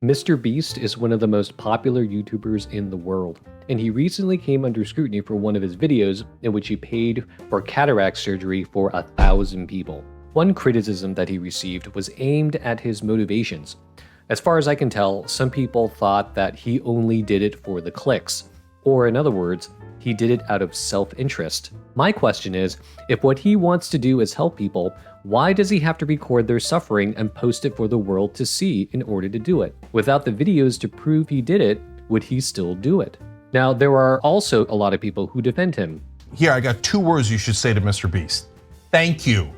MrBeast is one of the most popular YouTubers in the world, and he recently came under scrutiny for one of his videos in which he paid for cataract surgery for 1,000 people. One criticism that he received was aimed at his motivations. As far as I can tell, some people thought that he only did it for the clicks, or in other words, he did it out of self-interest. My question is, if what he wants to do is help people, why does he have to record their suffering and post it for the world to see in order to do it? Without the videos to prove he did it, would he still do it? Now, there are also a lot of people who defend him. Here, I got 2 words you should say to Mr. Beast. Thank you.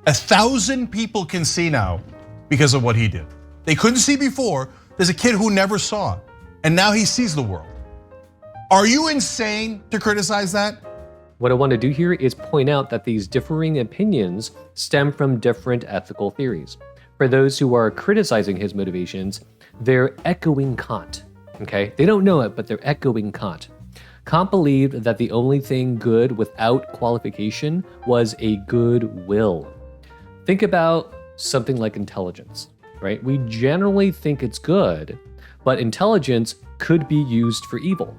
1,000 people can see now because of what he did. They couldn't see before. There's a kid who never saw, and now he sees the world. Are you insane to criticize that? What I want to do here is point out that these differing opinions stem from different ethical theories. For those who are criticizing his motivations, they're echoing Kant, okay? They don't know it, but they're echoing Kant. Kant believed that the only thing good without qualification was a good will. Think about something like intelligence, right? We generally think it's good, but intelligence could be used for evil,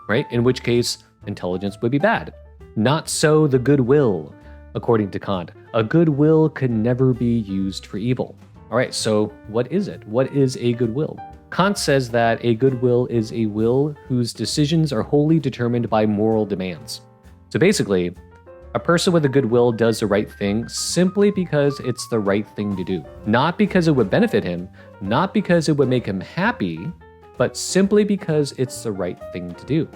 right? In which case, intelligence would be bad. Not so the goodwill, according to Kant. A goodwill could never be used for evil. All right, so what is it? What is a goodwill? Kant says that a goodwill is a will whose decisions are wholly determined by moral demands. So basically, a person with a goodwill does the right thing simply because it's the right thing to do. Not because it would benefit him, not because it would make him happy, but simply because it's the right thing to do,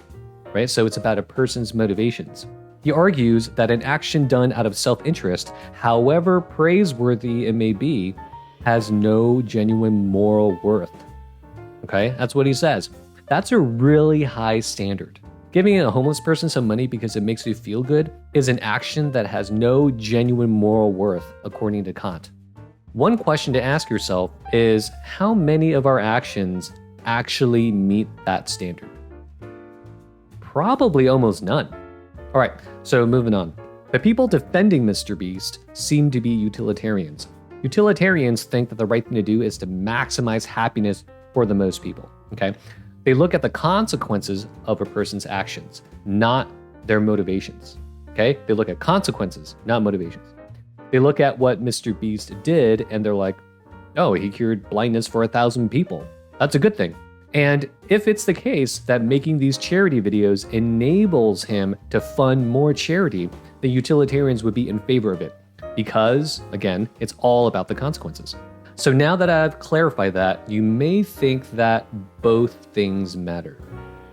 right? So it's about a person's motivations. He argues that an action done out of self-interest, however praiseworthy it may be, has no genuine moral worth. Okay, that's what he says. That's a really high standard. Giving a homeless person some money because it makes you feel good is an action that has no genuine moral worth, according to Kant. One question to ask yourself is, how many of our actions actually meet that standard? Probably almost none. All right, so moving on. The people defending MrBeast seem to be utilitarians. Utilitarians think that the right thing to do is to maximize happiness for the most people, okay? They look at the consequences of a person's actions, not their motivations, okay? They look at consequences, not motivations. They look at what MrBeast did and they're like, oh, he cured blindness for 1,000 people. That's a good thing. And if it's the case that making these charity videos enables him to fund more charity, the utilitarians would be in favor of it because, again, it's all about the consequences. So now that I've clarified that, you may think that both things matter,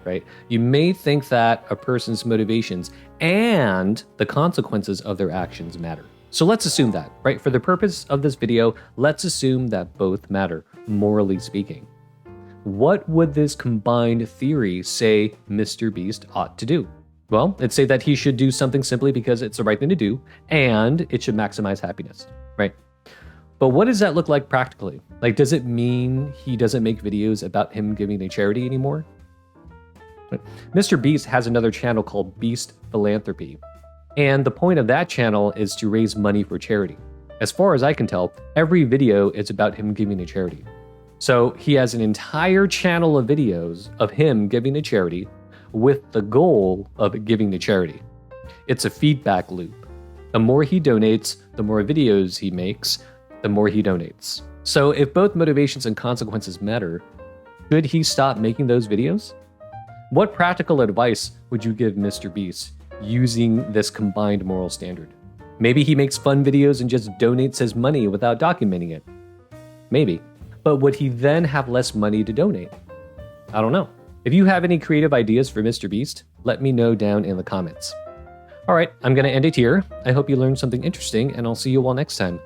right? You may think that a person's motivations and the consequences of their actions matter. So let's assume that, right? For the purpose of this video, let's assume that both matter, morally speaking. What would this combined theory say MrBeast ought to do? Well, it'd say that he should do something simply because it's the right thing to do, and it should maximize happiness, right? But what does that look like practically? Like, does it mean he doesn't make videos about him giving to charity anymore? MrBeast has another channel called Beast Philanthropy, and the point of that channel is to raise money for charity. As far as I can tell, every video is about him giving to charity. So he has an entire channel of videos of him giving to charity with the goal of giving to charity. It's a feedback loop. The more he donates, the more videos he makes, the more he donates. So if both motivations and consequences matter, should he stop making those videos? What practical advice would you give MrBeast using this combined moral standard? Maybe he makes fun videos and just donates his money without documenting it. Maybe. But would he then have less money to donate? I don't know. If you have any creative ideas for MrBeast, let me know down in the comments. All right, I'm going to end it here. I hope you learned something interesting, and I'll see you all next time.